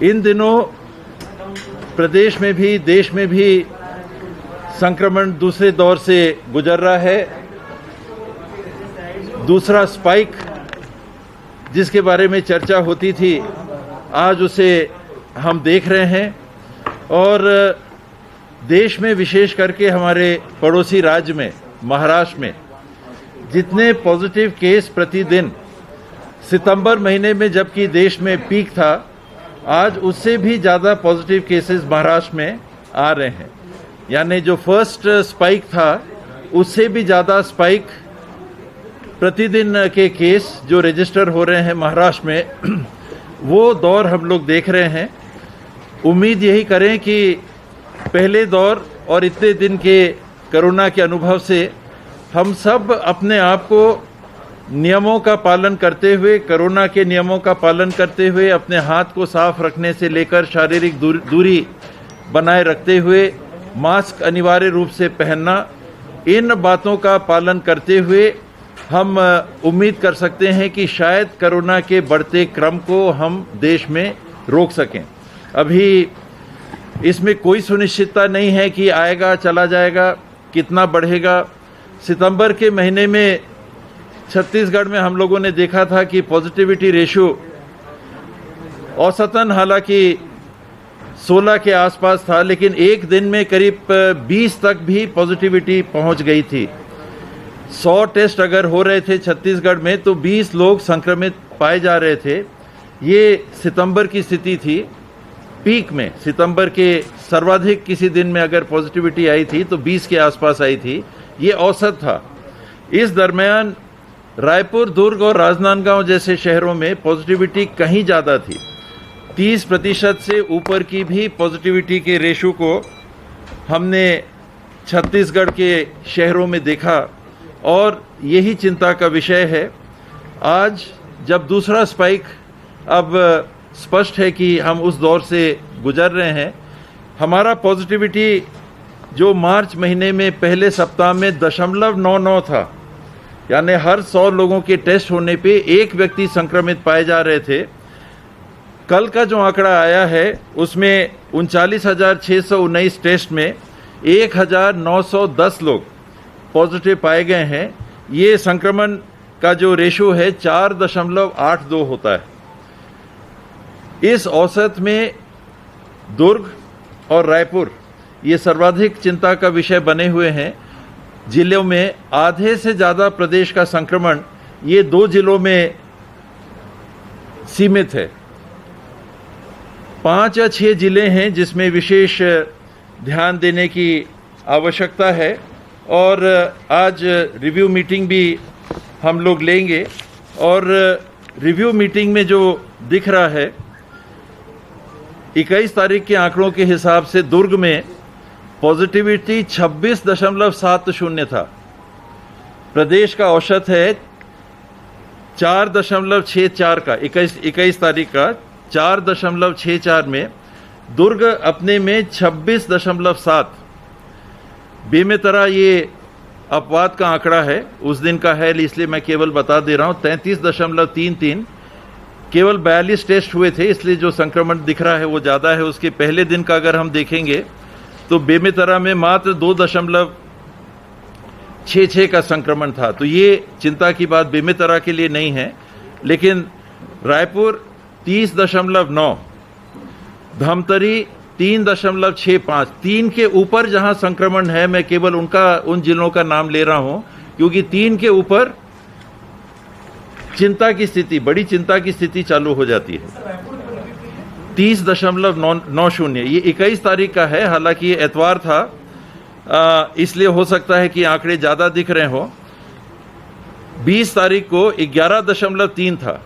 इन दिनों प्रदेश में भी देश में भी संक्रमण दूसरे दौर से गुजर रहा है। दूसरा स्पाइक जिसके बारे में चर्चा होती थी, आज उसे हम देख रहे हैं और देश में विशेष करके हमारे पड़ोसी राज्य में महाराष्ट्र में जितने पॉजिटिव केस प्रतिदिन सितंबर महीने में जबकि देश में पीक था, आज उससे भी ज़्यादा पॉजिटिव केसेस महाराष्ट्र में आ रहे हैं। यानी जो फर्स्ट स्पाइक था उससे भी ज़्यादा स्पाइक प्रतिदिन के केस जो रजिस्टर हो रहे हैं महाराष्ट्र में, वो दौर हम लोग देख रहे हैं। उम्मीद यही करें कि पहले दौर और इतने दिन के कोरोना के अनुभव से हम सब अपने आप को नियमों का पालन करते हुए, कोरोना के नियमों का पालन करते हुए, अपने हाथ को साफ रखने से लेकर शारीरिक दूरी बनाए रखते हुए मास्क अनिवार्य रूप से पहनना, इन बातों का पालन करते हुए हम उम्मीद कर सकते हैं कि शायद कोरोना के बढ़ते क्रम को हम देश में रोक सकें। अभी इसमें कोई सुनिश्चितता नहीं है कि आएगा चला जाएगा, कितना बढ़ेगा। सितंबर के महीने में छत्तीसगढ़ में हम लोगों ने देखा था कि पॉजिटिविटी रेशियो औसतन हालांकि 16 के आसपास था, लेकिन एक दिन में करीब 20 तक भी पॉजिटिविटी पहुंच गई थी। 100 टेस्ट अगर हो रहे थे छत्तीसगढ़ में तो 20 लोग संक्रमित पाए जा रहे थे। ये सितंबर की स्थिति थी। पीक में सितंबर के सर्वाधिक किसी दिन में अगर पॉजिटिविटी आई थी तो 20 के आसपास आई थी, ये औसत था। इस दरमियान रायपुर, दुर्ग और राजनांदगांव जैसे शहरों में पॉजिटिविटी कहीं ज़्यादा थी। 30% से ऊपर की भी पॉजिटिविटी के रेशो को हमने छत्तीसगढ़ के शहरों में देखा और यही चिंता का विषय है। आज जब दूसरा स्पाइक, अब स्पष्ट है कि हम उस दौर से गुजर रहे हैं। हमारा पॉजिटिविटी जो मार्च महीने में पहले सप्ताह में 0.99 था, यानी हर 100 लोगों के टेस्ट होने पे एक व्यक्ति संक्रमित पाए जा रहे थे। कल का जो आंकड़ा आया है उसमें 39,619 टेस्ट में 1,910 लोग पॉजिटिव पाए गए हैं। ये संक्रमण का जो रेशो है 4.82 होता है। इस औसत में दुर्ग और रायपुर ये सर्वाधिक चिंता का विषय बने हुए हैं। जिलों में आधे से ज़्यादा प्रदेश का संक्रमण ये 2 जिलों में सीमित है। 5 या 6 जिले हैं जिसमें विशेष ध्यान देने की आवश्यकता है और आज रिव्यू मीटिंग भी हम लोग लेंगे। और रिव्यू मीटिंग में जो दिख रहा है, 21 तारीख के आंकड़ों के हिसाब से दुर्ग में पॉजिटिविटी 26.70 था। प्रदेश का औसत है 4.64 का। 21 तारीख का 4.64 में दुर्ग अपने में 26.7। बेमेतरा ये अपवाद का आंकड़ा है, उस दिन का है, इसलिए मैं केवल बता दे रहा हूँ। 33.33, केवल 42 टेस्ट हुए थे, इसलिए जो संक्रमण दिख रहा है वो ज़्यादा है। उसके पहले दिन का अगर हम देखेंगे तो बेमेतरा में मात्र 2.66 का संक्रमण था। तो ये चिंता की बात बेमेतरा के लिए नहीं है, लेकिन रायपुर 30.9, धमतरी 3.65, 3 के ऊपर जहां संक्रमण है, मैं केवल उन जिलों का नाम ले रहा हूं क्योंकि 3 के ऊपर चिंता की स्थिति, बड़ी चिंता की स्थिति चालू हो जाती है। 30.90 ये 21 तारीख का है, हालांकि ये एतवार था, इसलिए हो सकता है कि आंकड़े ज़्यादा दिख रहे हो। 20 तारीख को 11.3 था,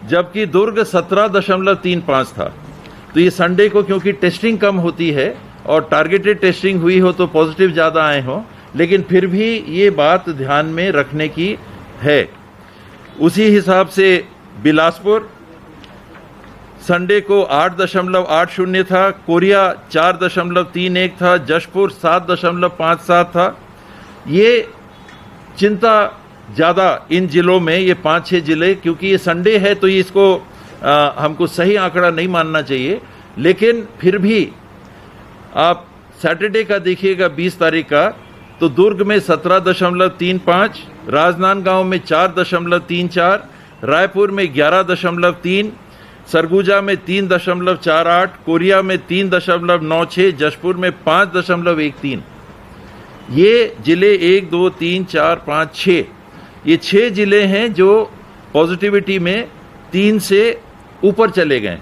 जबकि दुर्ग 17.35 था। तो ये संडे को क्योंकि टेस्टिंग कम होती है और टारगेटेड टेस्टिंग हुई हो तो पॉजिटिव ज़्यादा आए हो, लेकिन फिर भी ये बात ध्यान में रखने की है। उसी हिसाब से बिलासपुर संडे को 8.80 था, कोरिया 4.31 था, जशपुर 7.57 था। ये चिंता ज़्यादा इन जिलों में, ये 5-6 जिले, क्योंकि ये संडे है तो ये इसको हमको सही आंकड़ा नहीं मानना चाहिए, लेकिन फिर भी आप सैटरडे का देखिएगा 20 तारीख का, तो दुर्ग में 17.35, राजनांदगांव में 4.34, रायपुर में 11.3, सरगुजा में 3.48, कोरिया में 3.96, जशपुर में 5.13। ये जिले 1, 2, 3, 4, 5, 6, ये 6 जिले हैं जो पॉजिटिविटी में 3 से ऊपर चले गए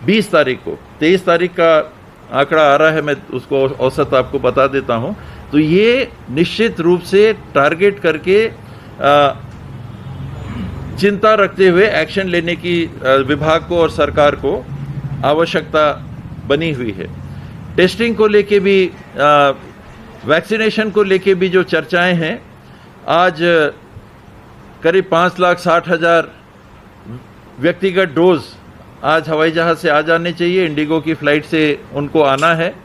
20 तारीख को। 23 तारीख का आंकड़ा आ रहा है, मैं उसको औसत आपको बता देता हूं। तो ये निश्चित रूप से टारगेट करके चिंता रखते हुए एक्शन लेने की विभाग को और सरकार को आवश्यकता बनी हुई है। टेस्टिंग को लेके भी, वैक्सीनेशन को लेके भी जो चर्चाएं हैं, आज करीब 5,60,000 व्यक्तिगत डोज आज हवाई जहाज से आ जाने चाहिए, इंडिगो की फ्लाइट से उनको आना है।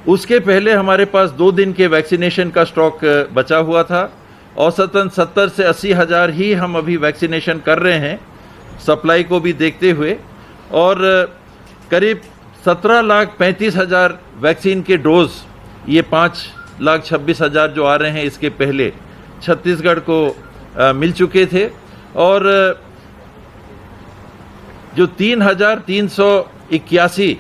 उसके पहले हमारे पास 2 दिन के वैक्सीनेशन का स्टॉक बचा हुआ था। औसतन 70 से 80 हज़ार ही हम अभी वैक्सीनेशन कर रहे हैं, सप्लाई को भी देखते हुए, और करीब 17,35,000 वैक्सीन के डोज, ये 5,26,000 जो आ रहे हैं इसके पहले छत्तीसगढ़ को मिल चुके थे। और जो 3,381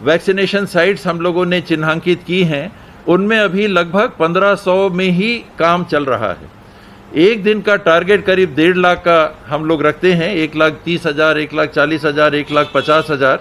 वैक्सीनेशन साइट्स हम लोगों ने चिन्हांकित की हैं, उनमें अभी लगभग 1,500 में ही काम चल रहा है। एक दिन का टारगेट करीब 1.5 लाख का हम लोग रखते हैं, 1,30,000, 1,40,000, 1,50,000।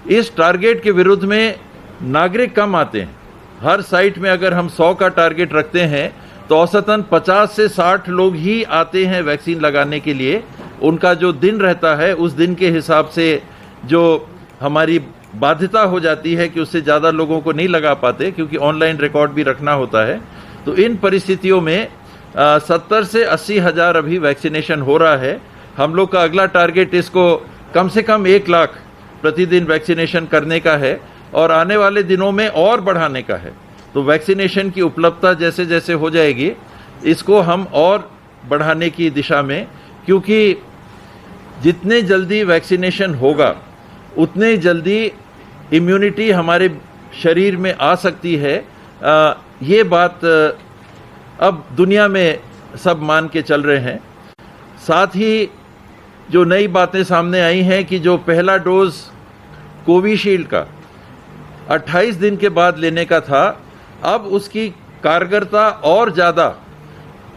इस टारगेट के विरुद्ध में नागरिक कम आते हैं। हर साइट में अगर हम 100 का टारगेट रखते हैं तो औसतन 50 से 60 लोग ही आते हैं वैक्सीन लगाने के लिए। उनका जो दिन रहता है उस दिन के हिसाब से जो हमारी बाध्यता हो जाती है कि उससे ज़्यादा लोगों को नहीं लगा पाते, क्योंकि ऑनलाइन रिकॉर्ड भी रखना होता है। तो इन परिस्थितियों में 70 से 80 हज़ार अभी वैक्सीनेशन हो रहा है। हम लोग का अगला टारगेट इसको कम से कम 1 लाख प्रतिदिन वैक्सीनेशन करने का है और आने वाले दिनों में और बढ़ाने का है। तो वैक्सीनेशन की उपलब्धता जैसे जैसे हो जाएगी, इसको हम और बढ़ाने की दिशा में, क्योंकि जितने जल्दी वैक्सीनेशन होगा उतने जल्दी इम्यूनिटी हमारे शरीर में आ सकती है। ये बात अब दुनिया में सब मान के चल रहे हैं। साथ ही जो नई बातें सामने आई हैं कि जो पहला डोज कोविशील्ड का 28 दिन के बाद लेने का था, अब उसकी कारगरता और ज़्यादा,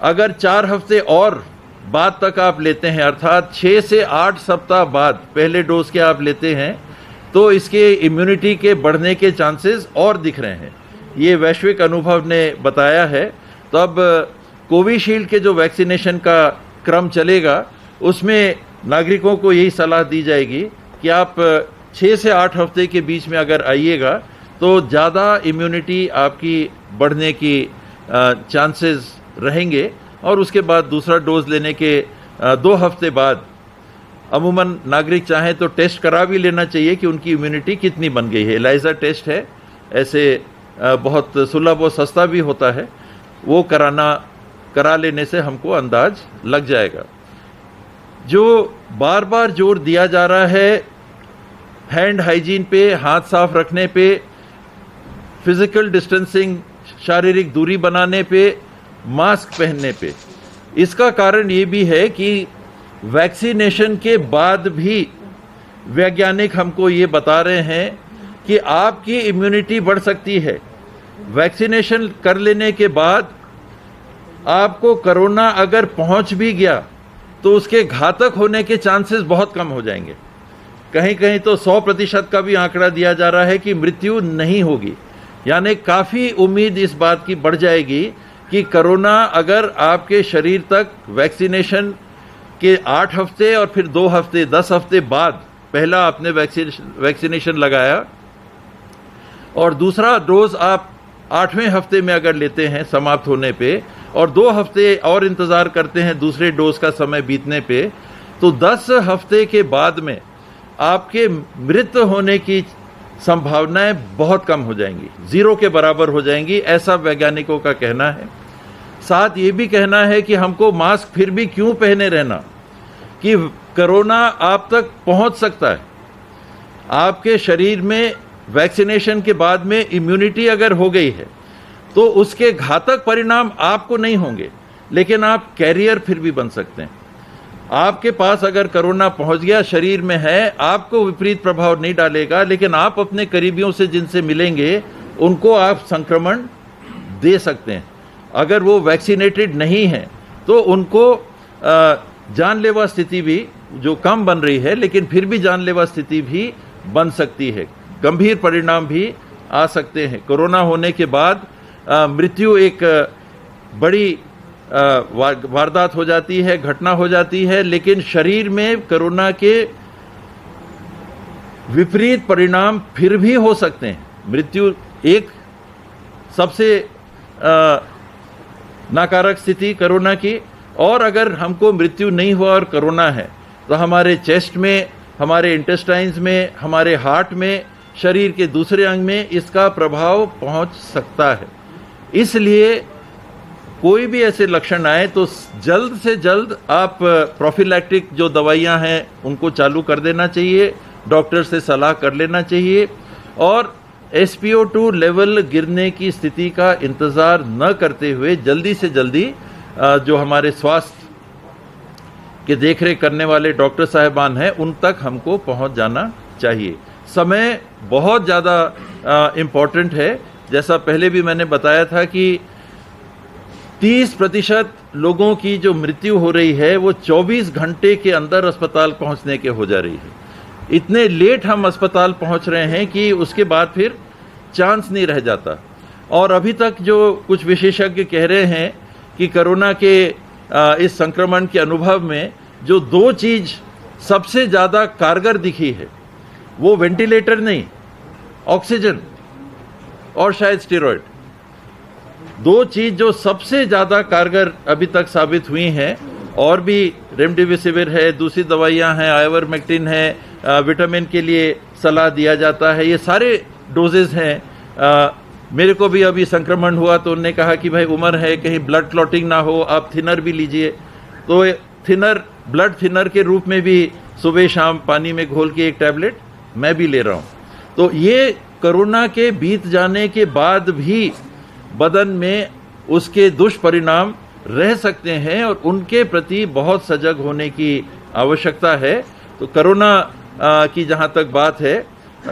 अगर 4 हफ्ते और बाद तक आप लेते हैं, अर्थात 6 से 8 सप्ताह बाद पहले डोज के आप लेते हैं, तो इसके इम्यूनिटी के बढ़ने के चांसेस और दिख रहे हैं। ये वैश्विक अनुभव ने बताया है। तो अब कोविशील्ड के जो वैक्सीनेशन का क्रम चलेगा, उसमें नागरिकों को यही सलाह दी जाएगी कि आप 6 से 8 हफ्ते के बीच में अगर आइएगा तो ज़्यादा इम्यूनिटी आपकी बढ़ने की चांसेस रहेंगे। और उसके बाद दूसरा डोज लेने के 2 हफ्ते बाद अमूमन नागरिक चाहें तो टेस्ट करा भी लेना चाहिए कि उनकी इम्यूनिटी कितनी बन गई है। एलाइजा टेस्ट है, ऐसे बहुत सुलभ और सस्ता भी होता है, वो करा लेने से हमको अंदाज लग जाएगा। जो बार बार जोर दिया जा रहा है हैंड हाइजीन पे, हाथ साफ रखने पे, फिजिकल डिस्टेंसिंग, शारीरिक दूरी बनाने पे, मास्क पहनने पे, इसका कारण ये भी है कि वैक्सीनेशन के बाद भी वैज्ञानिक हमको ये बता रहे हैं कि आपकी इम्यूनिटी बढ़ सकती है। वैक्सीनेशन कर लेने के बाद आपको कोरोना अगर पहुंच भी गया तो उसके घातक होने के चांसेस बहुत कम हो जाएंगे। कहीं कहीं तो 100% का भी आंकड़ा दिया जा रहा है कि मृत्यु नहीं होगी। यानी काफ़ी उम्मीद इस बात की बढ़ जाएगी कि कोरोना अगर आपके शरीर तक वैक्सीनेशन के 8 हफ्ते और फिर 2 हफ्ते 10 हफ्ते बाद पहला आपने वैक्सीनेशन लगाया और दूसरा डोज आप 8वें हफ्ते में अगर लेते हैं समाप्त होने पे, और 2 हफ्ते और इंतज़ार करते हैं दूसरे डोज का समय बीतने पे, तो 10 हफ्ते के बाद में आपके मृत होने की संभावनाएं बहुत कम हो जाएंगी, 0 के बराबर हो जाएंगी, ऐसा वैज्ञानिकों का कहना है। साथ ये भी कहना है कि हमको मास्क फिर भी क्यों पहने रहना, कि कोरोना आप तक पहुंच सकता है। आपके शरीर में वैक्सीनेशन के बाद में इम्यूनिटी अगर हो गई है तो उसके घातक परिणाम आपको नहीं होंगे, लेकिन आप कैरियर फिर भी बन सकते हैं। आपके पास अगर कोरोना पहुंच गया, शरीर में है, आपको विपरीत प्रभाव नहीं डालेगा, लेकिन आप अपने करीबियों से जिनसे मिलेंगे उनको आप संक्रमण दे सकते हैं। अगर वो वैक्सीनेटेड नहीं है तो उनको जानलेवा स्थिति भी, जो कम बन रही है लेकिन फिर भी जानलेवा स्थिति भी बन सकती है, गंभीर परिणाम भी आ सकते हैं। कोरोना होने के बाद मृत्यु एक बड़ी वारदात हो जाती है, घटना हो जाती है, लेकिन शरीर में कोरोना के विपरीत परिणाम फिर भी हो सकते हैं। मृत्यु एक सबसे नकारात्मक स्थिति कोरोना की, और अगर हमको मृत्यु नहीं हुआ और कोरोना है तो हमारे चेस्ट में, हमारे इंटेस्टाइन्स में, हमारे हार्ट में, शरीर के दूसरे अंग में इसका प्रभाव पहुंच सकता है। इसलिए कोई भी ऐसे लक्षण आए तो जल्द से जल्द आप प्रोफिलैक्टिक जो दवाइयां हैं उनको चालू कर देना चाहिए, डॉक्टर से सलाह कर लेना चाहिए, और SpO2 लेवल गिरने की स्थिति का इंतजार न करते हुए जल्दी से जल्दी जो हमारे स्वास्थ्य के देखरेख करने वाले डॉक्टर साहिबान हैं उन तक हमको पहुंच जाना चाहिए। समय बहुत ज़्यादा इम्पॉर्टेंट है। जैसा पहले भी मैंने बताया था कि 30% लोगों की जो मृत्यु हो रही है वो 24 घंटे के अंदर अस्पताल पहुंचने के हो जा रही है। इतने लेट हम अस्पताल पहुंच रहे हैं कि उसके बाद फिर चांस नहीं रह जाता। और अभी तक जो कुछ विशेषज्ञ कह रहे हैं कि कोरोना के इस संक्रमण के अनुभव में जो 2 चीज सबसे ज़्यादा कारगर दिखी है वो वेंटिलेटर नहीं, ऑक्सीजन और शायद स्टेरॉयड। 2 चीज जो सबसे ज़्यादा कारगर अभी तक साबित हुई हैं। और भी रेमडेसिविर है, दूसरी दवाइयां हैं, आइवरमेक्टिन है, विटामिन के लिए सलाह दिया जाता है, ये सारे डोजेज हैं। मेरे को भी अभी संक्रमण हुआ तो उन्होंने कहा कि भाई उम्र है, कहीं ब्लड क्लॉटिंग ना हो, आप थिनर भी लीजिए। तो थिनर, ब्लड थिनर के रूप में भी सुबह शाम पानी में घोल के एक टैबलेट मैं भी ले रहा हूँ। तो ये कोरोना के बीत जाने के बाद भी बदन में उसके दुष्परिणाम रह सकते हैं और उनके प्रति बहुत सजग होने की आवश्यकता है। तो कोरोना की जहाँ तक बात है,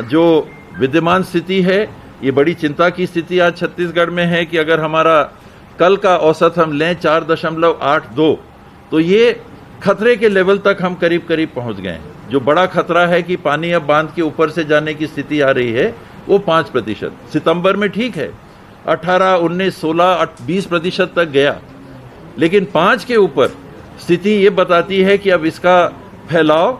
जो विद्यमान स्थिति है, ये बड़ी चिंता की स्थिति आज छत्तीसगढ़ में है कि अगर हमारा कल का औसत हम लें 4.82, तो ये खतरे के लेवल तक हम करीब करीब पहुंच गए हैं। जो बड़ा खतरा है कि पानी अब बांध के ऊपर से जाने की स्थिति आ रही है वो 5%। सितंबर में ठीक है 18, 19, 16, 20% तक गया, लेकिन 5 के ऊपर स्थिति ये बताती है कि अब इसका फैलाव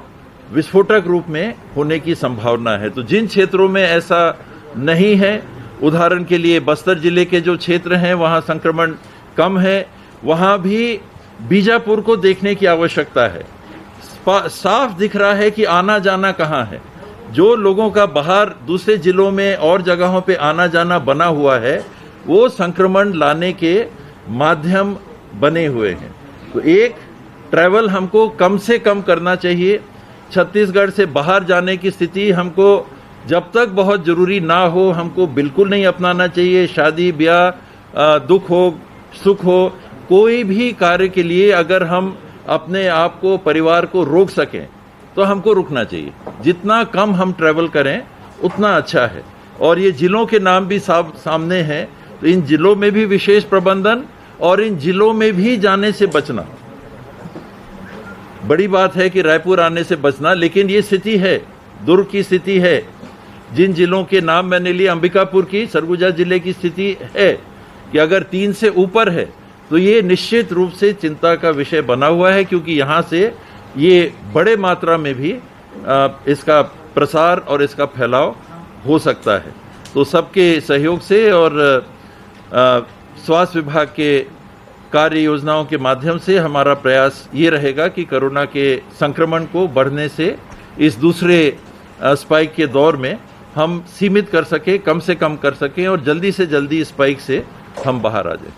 विस्फोटक रूप में होने की संभावना है। तो जिन क्षेत्रों में ऐसा नहीं है, उदाहरण के लिए बस्तर जिले के जो क्षेत्र हैं वहाँ संक्रमण कम है, वहाँ भी बीजापुर को देखने की आवश्यकता है। साफ दिख रहा है कि आना जाना कहाँ है। जो लोगों का बाहर दूसरे जिलों में और जगहों पे आना जाना बना हुआ है वो संक्रमण लाने के माध्यम बने हुए हैं। तो एक, ट्रैवल हमको कम से कम करना चाहिए। छत्तीसगढ़ से बाहर जाने की स्थिति हमको जब तक बहुत ज़रूरी ना हो हमको बिल्कुल नहीं अपनाना चाहिए। शादी ब्याह, दुख हो सुख हो, कोई भी कार्य के लिए अगर हम अपने आप को, परिवार को रोक सकें तो हमको रुकना चाहिए। जितना कम हम ट्रैवल करें उतना अच्छा है। और ये जिलों के नाम भी सामने हैं, तो इन जिलों में भी विशेष प्रबंधन और इन जिलों में भी जाने से बचना। बड़ी बात है कि रायपुर आने से बचना, लेकिन ये स्थिति है, दुर्ग की स्थिति है। जिन जिलों के नाम मैंने लिए, अंबिकापुर की, सरगुजा जिले की स्थिति है कि अगर 3 से ऊपर है तो ये निश्चित रूप से चिंता का विषय बना हुआ है, क्योंकि यहाँ से ये बड़े मात्रा में भी इसका प्रसार और इसका फैलाव हो सकता है। तो सबके सहयोग से और स्वास्थ्य विभाग के कार्य योजनाओं के माध्यम से हमारा प्रयास ये रहेगा कि कोरोना के संक्रमण को बढ़ने से इस दूसरे स्पाइक के दौर में हम सीमित कर सकें, कम से कम कर सकें और जल्दी से जल्दी स्पाइक से हम बाहर आ जाएं।